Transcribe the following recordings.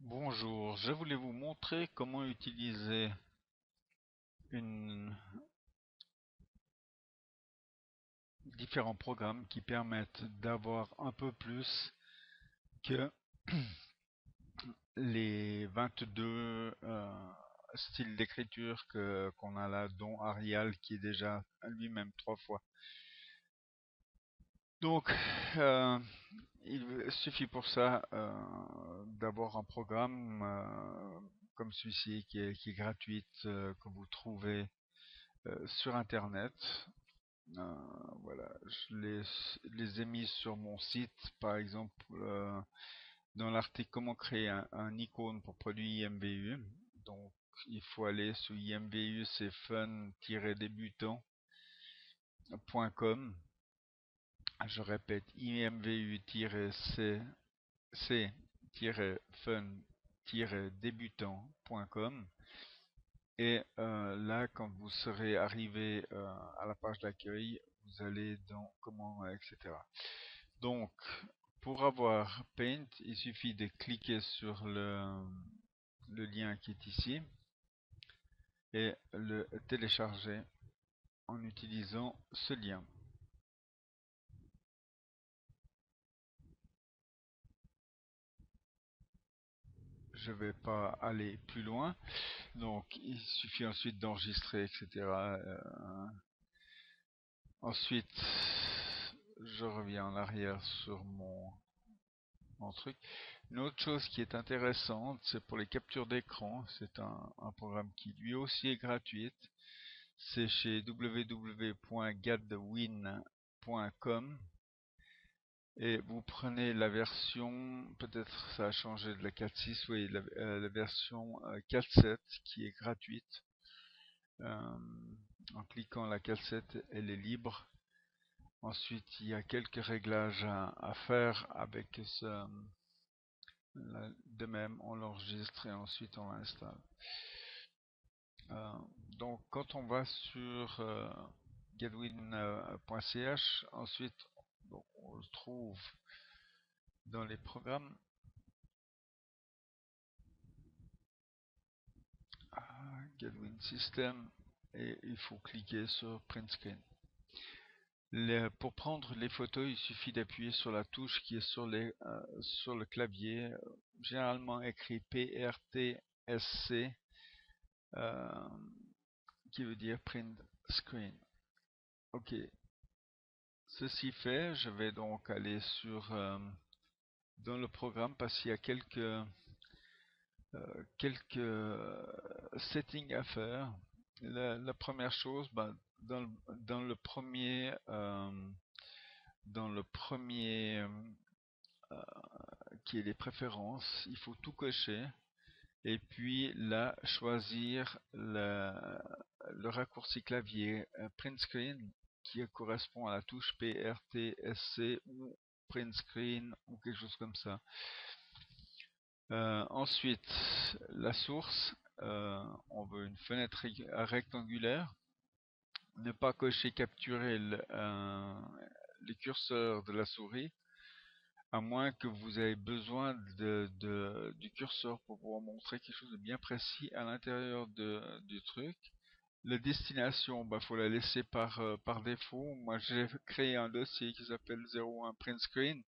Bonjour, je voulais vous montrer comment utiliser une... différents programmes qui permettent d'avoir un peu plus que les 22 styles d'écriture qu'on a là, dont Arial qui est déjà lui-même 3 fois. Donc, euh, il suffit pour ça d'avoir un programme comme celui-ci qui est gratuit, que vous trouvez sur Internet. Euh, voilà, les ai mis sur mon site, par exemple, dans l'article comment créer un icône pour produit IMVU. Donc, il faut aller sur IMVU, c'est fun-débutant.com. Je répète, imvu-c-fun-débutant.com. Et là, quand vous serez arrivé à la page d'accueil, vous allez dans comment, etc. Donc, pour avoir Paint, il suffit de cliquer sur le lien qui est ici et le télécharger en utilisant ce lien. Je ne vais pas aller plus loin. Donc, il suffit ensuite d'enregistrer, etc. Ensuite, je reviens en arrière sur mon truc. Une autre chose qui est intéressante, c'est pour les captures d'écran. C'est un programme qui lui aussi est gratuit. C'est chez www.gadwin.com et vous prenez la version, peut-être ça a changé de la 4.6, oui, la version 4.7 qui est gratuite. En cliquant la 4.7, elle est libre. Ensuite, il y a quelques réglages à faire avec ce, de même, on l'enregistre et ensuite on l'installe. Euh, donc, quand on va sur gadwin.ch, ensuite bon, on le trouve dans les programmes. Gadwin System et il faut cliquer sur Print Screen. Pour prendre les photos, il suffit d'appuyer sur la touche qui est sur le clavier, généralement écrit PRTSC, euh, qui veut dire Print Screen. Ok, ceci fait, je vais donc aller sur dans le programme parce qu'il y a quelques settings à faire. La première chose, ben, dans le premier euh, qui est les préférences, il faut tout cocher et puis là choisir le raccourci clavier print screen qui correspond à la touche PRTSC ou print screen ou quelque chose comme ça. Ensuite, la source, on veut une fenêtre rectangulaire. Ne pas cocher capturer les curseurs de la souris, à moins que vous ayez besoin du curseur pour pouvoir montrer quelque chose de bien précis à l'intérieur du truc. La destination, bah, faut la laisser par défaut. Moi, j'ai créé un dossier qui s'appelle 01 print screen,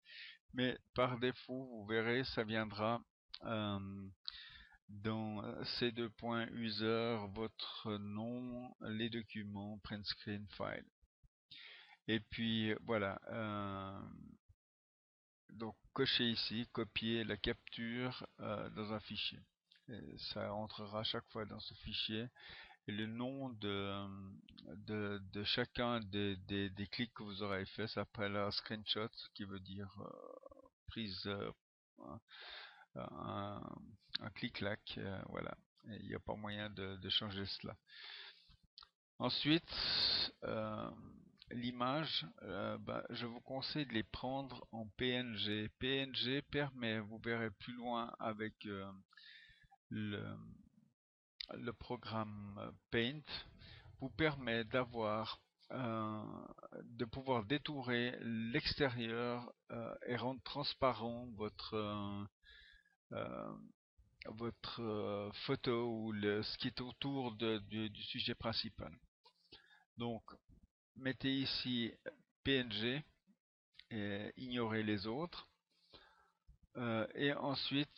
mais par défaut, vous verrez, ça viendra dans c2.user, votre nom, les documents, print screen file. Et puis voilà, donc cocher ici, copier la capture dans un fichier. Et ça entrera chaque fois dans ce fichier. Et le nom de chacun des clics que vous aurez fait s'appellera screenshot, qui veut dire prise, un, un clic-clac, voilà. Il n'y a pas moyen de changer cela. Ensuite, l'image, bah, je vous conseille de les prendre en PNG. PNG permet, vous verrez plus loin avec le, le programme Paint, vous permet de pouvoir détourer l'extérieur et rendre transparent votre votre photo ou ce qui est autour du sujet principal. Donc, mettez ici PNG et ignorez les autres. Et ensuite,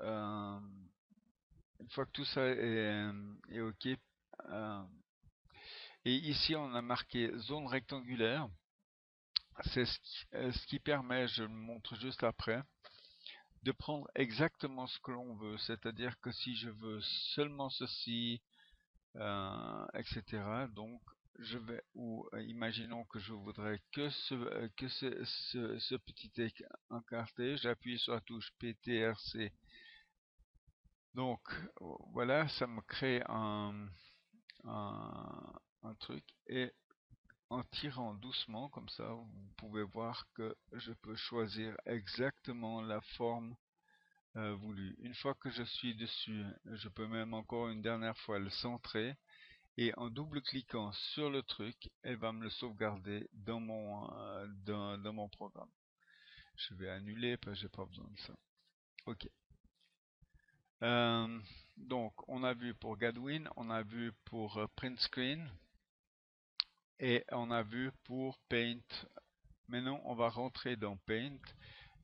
une fois que tout ça est OK, et ici on a marqué zone rectangulaire. C'est ce qui permet, je le montre juste après, de prendre exactement ce que l'on veut. C'est-à-dire que si je veux seulement ceci, etc. Donc je vais, ou imaginons que je voudrais que ce petit encarté, j'appuie sur la touche PTRC. Donc voilà, ça me crée un truc, et en tirant doucement comme ça, vous pouvez voir que je peux choisir exactement la forme voulue. Une fois que je suis dessus, je peux même encore une dernière fois le centrer, et en double-cliquant sur le truc, elle va me le sauvegarder dans mon programme. Je vais annuler parce que j'ai pas besoin de ça. Ok. Donc, on a vu pour Gadwin, on a vu pour Print Screen, et on a vu pour Paint. Maintenant, on va rentrer dans Paint,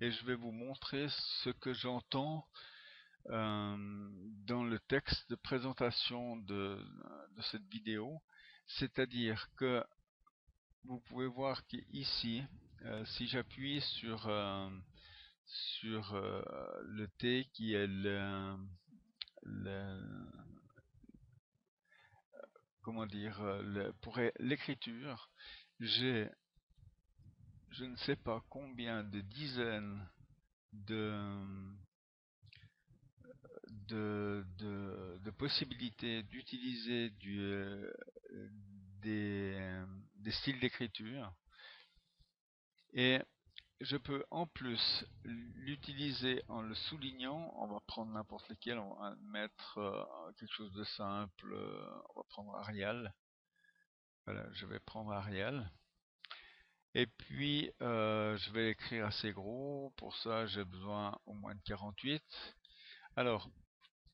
et je vais vous montrer ce que j'entends dans le texte de présentation de cette vidéo. C'est-à-dire que vous pouvez voir qu'ici, si j'appuie sur le T qui est comment dire, pour l'écriture, j'ai je ne sais pas combien de dizaines de possibilités d'utiliser des styles d'écriture, et je peux en plus l'utiliser en le soulignant. On va prendre n'importe lequel, on va mettre quelque chose de simple, on va prendre Arial. Voilà, je vais prendre Arial. Et puis, je vais écrire assez gros. Pour ça, j'ai besoin au moins de 48. Alors,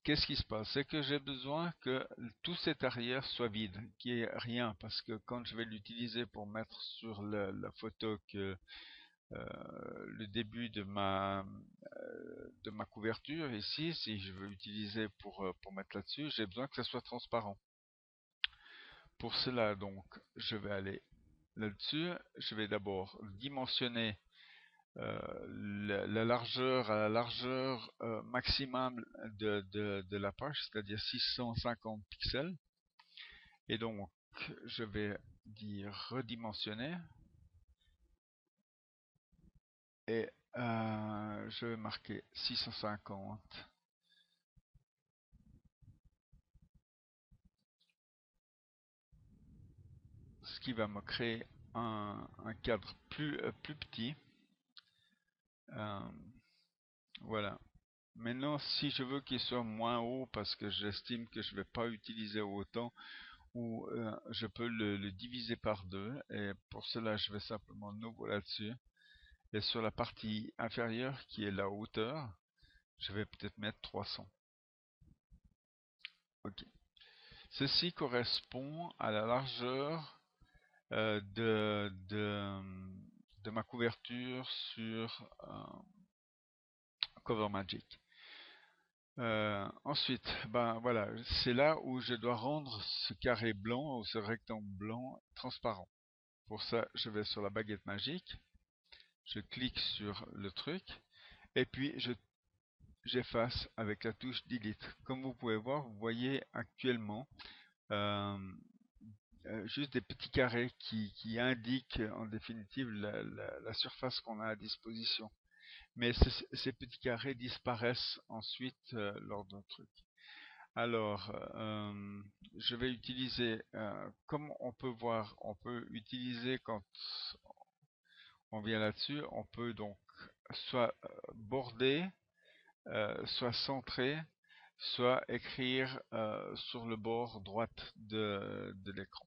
qu'est-ce qui se passe? C'est que j'ai besoin que tout cet arrière soit vide, qu'il n'y ait rien, parce que quand je vais l'utiliser pour mettre sur la photo que le début de ma couverture ici, si je veux l'utiliser pour mettre là-dessus, j'ai besoin que ça soit transparent. Pour cela, donc, je vais aller là-dessus. Je vais d'abord dimensionner la largeur à la largeur maximum de la page, c'est-à-dire 650 pixels. Et donc, je vais dire redimensionner. Et je vais marquer 650. Ce qui va me créer un cadre plus petit. Voilà. Maintenant, si je veux qu'il soit moins haut, parce que j'estime que je ne vais pas utiliser autant, ou je peux le diviser par deux, et pour cela, je vais simplement nouveau là-dessus. Et sur la partie inférieure, qui est la hauteur, je vais peut-être mettre 300. Ok. Ceci correspond à la largeur de ma couverture sur CoverMagic. Ensuite, ben voilà, c'est là où je dois rendre ce carré blanc ou ce rectangle blanc transparent. Pour ça, je vais sur la baguette magique, je clique sur le truc, et puis j'efface avec la touche Delete. Comme vous pouvez voir, vous voyez actuellement euh, juste des petits carrés qui indiquent en définitive la surface qu'on a à disposition. Mais ces petits carrés disparaissent ensuite lors d'un truc. Alors, je vais utiliser, comme on peut voir, on peut utiliser quand on vient là-dessus, on peut donc soit border, soit centrer, soit écrire sur le bord droite de l'écran.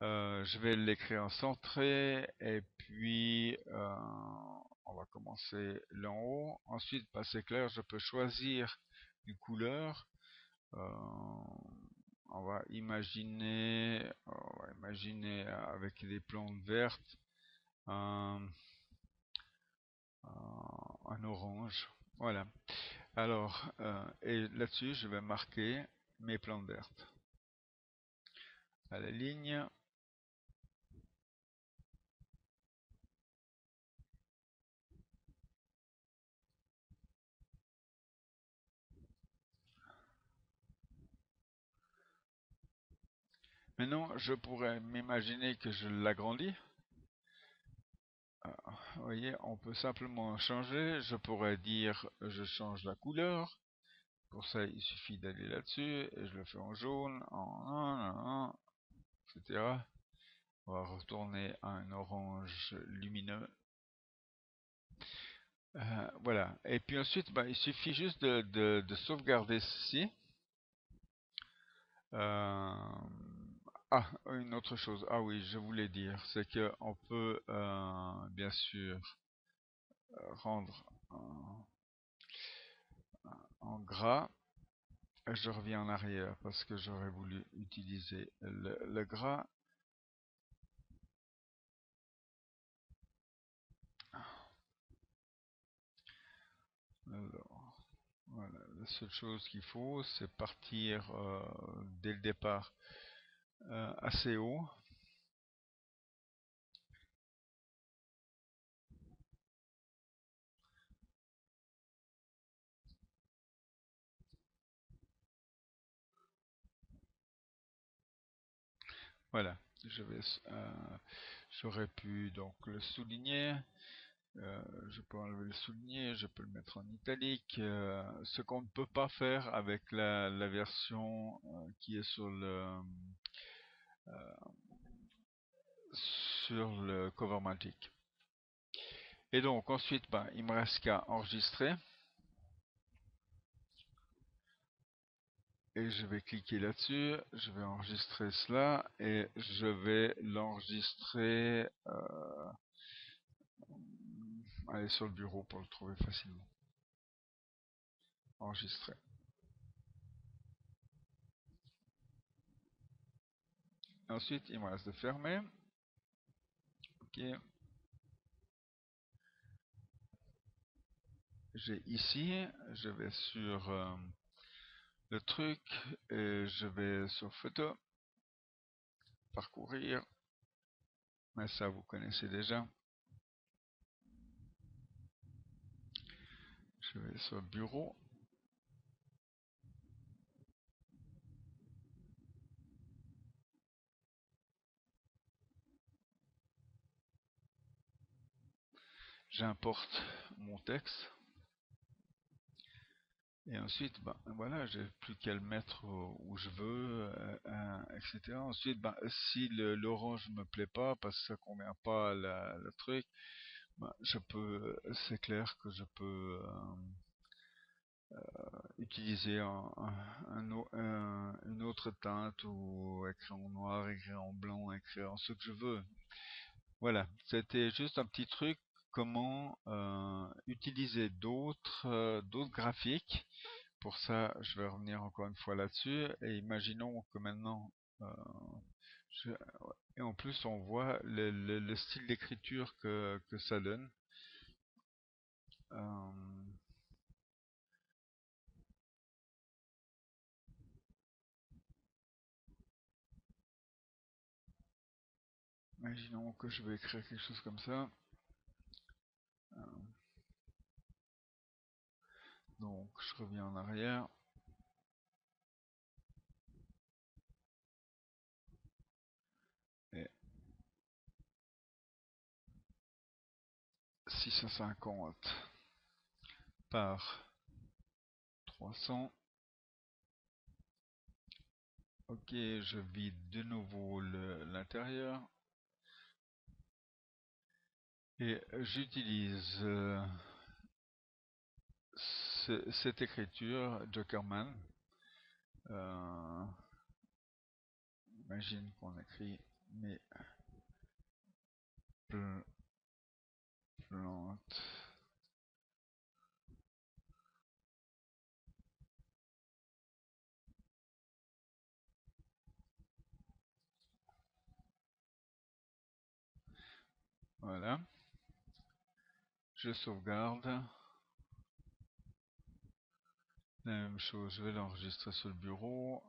Je vais l'écrire en centré, et puis on va commencer là en haut. Ensuite, c'est clair, je peux choisir une couleur. On va imaginer avec des plantes vertes un, un orange. Voilà. Alors, et là-dessus, je vais marquer mes plantes vertes. À la ligne. Maintenant, je pourrais m'imaginer que je l'agrandis. Vous voyez, on peut simplement changer. Je pourrais dire, je change la couleur. Pour ça, il suffit d'aller là-dessus et je le fais en jaune, etc. On va retourner à un orange lumineux. Voilà. Et puis ensuite, il suffit juste de sauvegarder ceci. Une autre chose. Ah oui, je voulais dire, c'est que on peut bien sûr rendre en gras. Je reviens en arrière parce que j'aurais voulu utiliser le gras. Alors, voilà, la seule chose qu'il faut, c'est partir dès le départ assez haut. Voilà, j'aurais pu donc le souligner. Je peux enlever le souligner, je peux le mettre en italique. Ce qu'on ne peut pas faire avec la version qui est sur le Covermatic. Et donc ensuite, il me reste qu'à enregistrer. Et je vais cliquer là-dessus, je vais enregistrer cela et je vais l'enregistrer aller sur le bureau pour le trouver facilement. Enregistrer. Ensuite, il me reste de fermer. Ok. J'ai ici, je vais sur le truc et je vais sur photo, parcourir, mais ça vous connaissez déjà. Je vais sur bureau. J'importe mon texte. Et ensuite, voilà, j'ai plus qu'à le mettre où je veux, etc. Ensuite, si l'orange me plaît pas, parce que ça convient pas à le truc, c'est clair que je peux utiliser une autre teinte ou écrire en noir, écrire en blanc, écrire en ce que je veux. Voilà, c'était juste un petit truc, comment utiliser d'autres graphiques. Pour ça, je vais revenir encore une fois là-dessus. Et imaginons que maintenant, euh, je- et en plus, on voit le style d'écriture que ça donne. Euh, Imaginons que je vais écrire quelque chose comme ça. Euh, donc, je reviens en arrière. Et 650 par 300. Ok, je vide de nouveau l'intérieur. Et j'utilise cette écriture, Jokerman. Imagine qu'on écrit mes plante. Voilà. Je sauvegarde. La même chose, je vais l'enregistrer sur le bureau.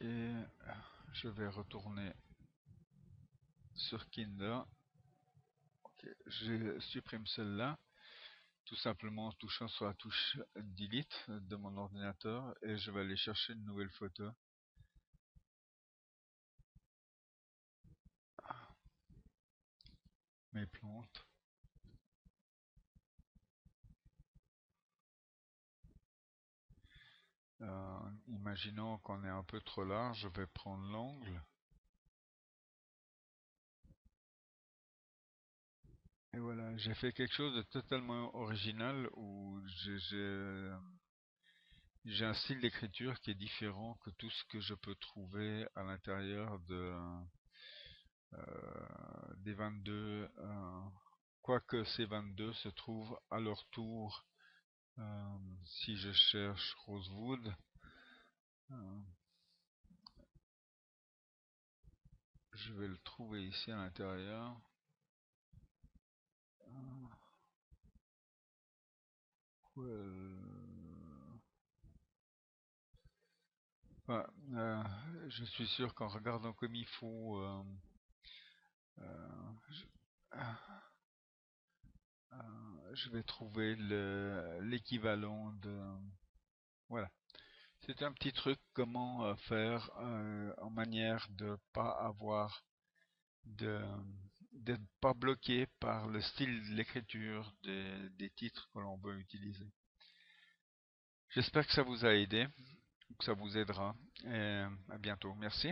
Et je vais retourner sur Kinder. Okay, je supprime celle-là, tout simplement en touchant sur la touche Delete de mon ordinateur, et je vais aller chercher une nouvelle photo. Mes plantes. Imaginons qu'on est un peu trop large, je vais prendre l'angle. Et voilà, j'ai fait quelque chose de totalement original où j'ai un style d'écriture qui est différent que tout ce que je peux trouver à l'intérieur des 22. Quoique ces 22 se trouvent à leur tour, si je cherche Rosewood, euh, je vais le trouver ici à l'intérieur. Enfin, je suis sûr qu'en regardant comme il faut, je, je vais trouver l'équivalent de... Voilà. C'est un petit truc comment faire en manière de pas avoir de d'être pas bloqué par le style de l'écriture des titres que l'on veut utiliser. J'espère que ça vous a aidé, que ça vous aidera, et à bientôt. Merci.